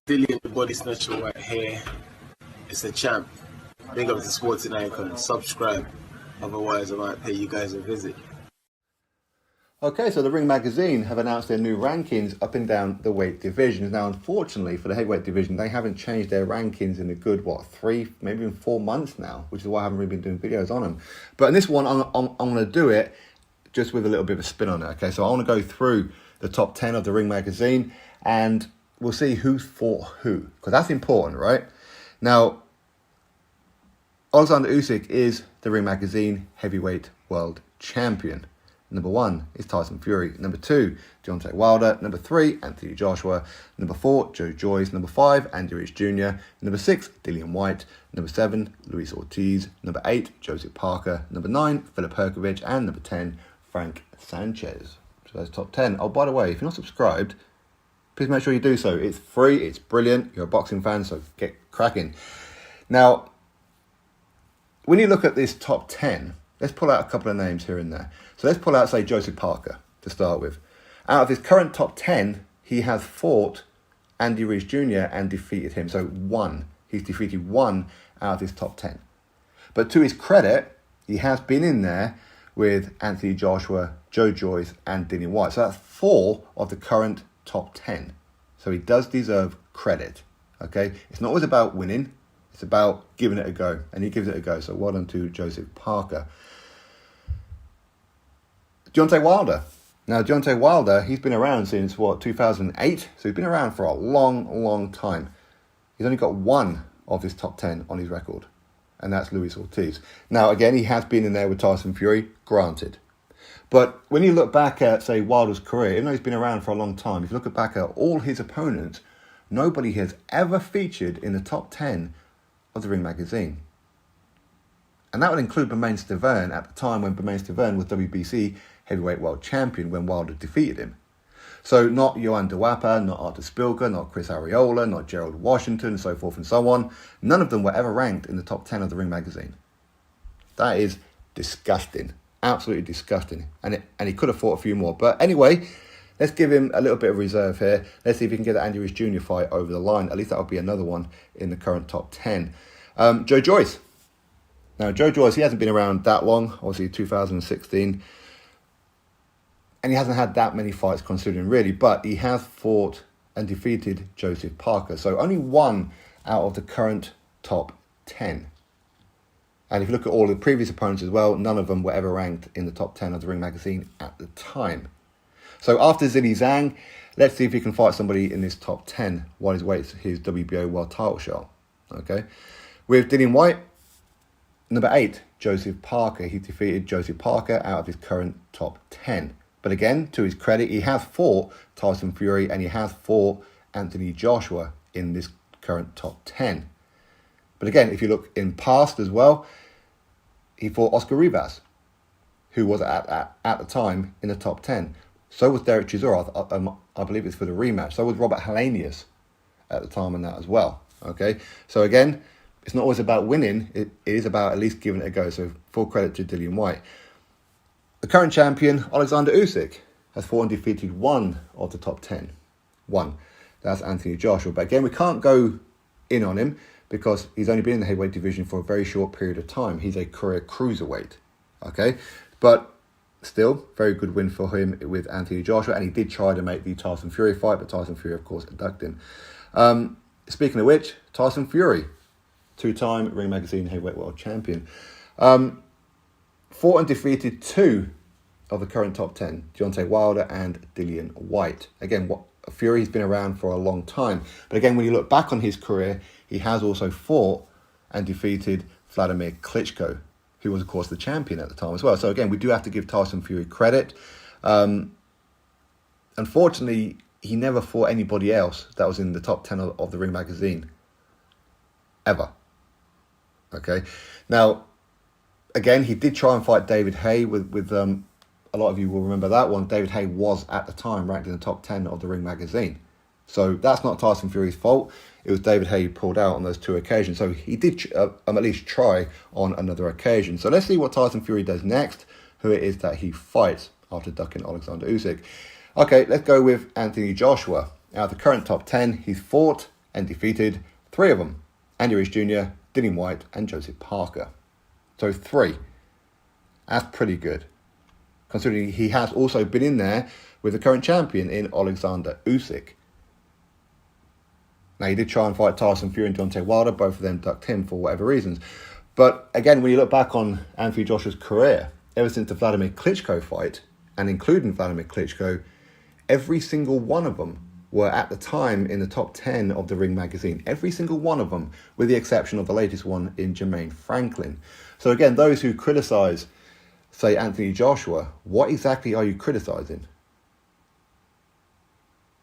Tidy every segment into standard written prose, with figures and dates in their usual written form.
Dillian the Body Snatcher right here. It's a champ. Big up to Sporting Icon. Subscribe. Otherwise, I might pay you guys a visit. Okay, so the Ring Magazine have announced their new rankings up and down the weight divisions. Now, unfortunately, for the heavyweight division, they haven't changed their rankings in a good, 3, maybe even 4 months now, which is why I haven't really been doing videos on them. But in this one, I'm going to do it just with a little bit of a spin on it, okay? So I want to go through the top 10 of the Ring Magazine, and we'll see who's fought who, because that's important, right? Now, Oleksandr Usyk is the Ring Magazine heavyweight world champion. Number 1 is Tyson Fury. Number 2, Deontay Wilder. Number 3, Anthony Joshua. Number 4, Joyce. Number 5, Andy Ruiz Jr. Number 6, Dillian Whyte. Number 7, Luis Ortiz. Number 8, Joseph Parker. Number 9, Filip Hrgovic. And number 10, Frank Sanchez. So that's top 10. Oh, by the way, if you're not subscribed, please make sure you do so. It's free. It's brilliant. You're a boxing fan, so get cracking. Now, when you look at this top 10, let's pull out a couple of names here and there. So let's pull out, say, Joseph Parker to start with. Out of his current top 10, he has fought Andy Ruiz Jr. and defeated him. So 1. He's defeated 1 out of his top 10. But to his credit, he has been in there with Anthony Joshua, Joyce, and Dillian Whyte. So that's 4 of the current top 10. So he does deserve credit. Okay? It's not always about winning. It's about giving it a go. And he gives it a go. So well done to Joseph Parker. Deontay Wilder. Now, Deontay Wilder, he's been around since, 2008? So he's been around for a long, long time. He's only got 1 of his top 10 on his record, and that's Luis Ortiz. Now, again, he has been in there with Tyson Fury, granted. But when you look back at, say, Wilder's career, even though he's been around for a long time, if you look back at all his opponents, nobody has ever featured in the top 10 of the Ring Magazine. And that would include Bermane Stiverne at the time when Bermane Stiverne was WBC heavyweight world champion when Wilder defeated him. So not Johan Duapa, not Artur Spilka, not Chris Arreola, not Gerald Washington, and so forth and so on. None of them were ever ranked in the top 10 of the Ring Magazine. That is disgusting. Absolutely disgusting. And he could have fought a few more. But anyway, let's give him a little bit of reserve here. Let's see if he can get the Andy Ruiz Jr. fight over the line. At least that would be another one in the current top 10. Joyce. Now, Joyce, he hasn't been around that long, obviously 2016. And he hasn't had that many fights considering, really. But he has fought and defeated Joseph Parker. So only 1 out of the current top 10. And if you look at all the previous opponents as well, none of them were ever ranked in the top 10 of the Ring Magazine at the time. So after Zhilei Zhang, let's see if he can fight somebody in this top 10 while he waits his WBO world title shot. Okay. With Dillian Whyte, number 8, Joseph Parker. He defeated Joseph Parker out of his current top 10. But again, to his credit, he has fought Tyson Fury and he has fought Anthony Joshua in this current top 10. But again, if you look in past as well, he fought Oscar Rivas, who was at the time in the top 10. So was Derek Chisora, I believe it's for the rematch. So was Robert Helenius at the time in that as well. Okay, so again, it's not always about winning. It is about at least giving it a go. So full credit to Dillian Whyte. The current champion, Oleksandr Usyk, has fought and defeated 1 of the top 10. 1. That's Anthony Joshua. But again, we can't go in on him because he's only been in the heavyweight division for a very short period of time. He's a career cruiserweight. Okay? But still, very good win for him with Anthony Joshua. And he did try to make the Tyson Fury fight, but Tyson Fury, of course, abducted him. Speaking of which, Tyson Fury, 2-time Ring Magazine heavyweight world champion. Fought and defeated 2 of the current top 10, Deontay Wilder and Dillian Whyte. Again, Fury's been around for a long time. But again, when you look back on his career, he has also fought and defeated Vladimir Klitschko, who was, of course, the champion at the time as well. So again, we do have to give Tyson Fury credit. Unfortunately, he never fought anybody else that was in the top 10 of the Ring Magazine. Ever. Okay? Now, again, he did try and fight David Haye with a lot of you will remember that one. David Haye was at the time ranked in the top 10 of the Ring Magazine. So that's not Tyson Fury's fault. It was David Haye who pulled out on those 2 occasions. So he did at least try on another occasion. So let's see what Tyson Fury does next, who it is that he fights after ducking Oleksandr Usyk. Okay, let's go with Anthony Joshua. Out of the current top 10, he's fought and defeated 3 of them. Andy Ruiz Jr., Dillian Whyte, and Joseph Parker. So 3. That's pretty good, considering he has also been in there with the current champion in Oleksandr Usyk. Now, he did try and fight Tyson Fury and Deontay Wilder. Both of them ducked him for whatever reasons. But again, when you look back on Anthony Joshua's career, ever since the Vladimir Klitschko fight, and including Vladimir Klitschko, every single one of them were at the time in the top 10 of the Ring magazine. Every single one of them, with the exception of the latest one in Jermaine Franklin. So again, those who criticise, say, Anthony Joshua, what exactly are you criticising?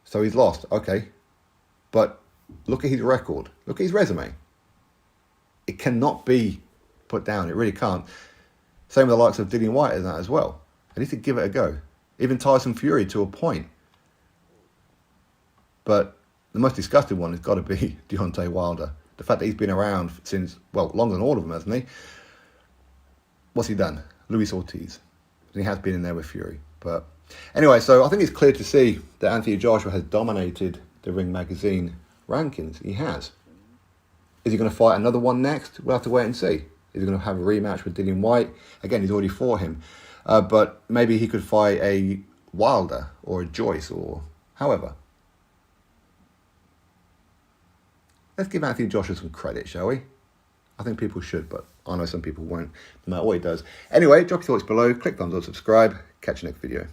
So he's lost, okay. But look at his record. Look at his resume. It cannot be put down. It really can't. Same with the likes of Dillian Whyte and that as well. I need to give it a go. Even Tyson Fury to a point. But the most disgusting one has got to be Deontay Wilder. The fact that he's been around since, well, longer than all of them, hasn't he? What's he done? Luis Ortiz. And he has been in there with Fury. But anyway, so I think it's clear to see that Anthony Joshua has dominated the Ring magazine rankings. He has. Is he going to fight another one next? We'll have to wait and see. Is he going to have a rematch with Dillian Whyte? Again, he's already fought him. But maybe he could fight a Wilder or a Joyce or however. Let's give Anthony Joshua some credit, shall we? I think people should, but I know some people won't, no matter what he does. Anyway, drop your thoughts below, click thumbs up, subscribe. Catch you next video.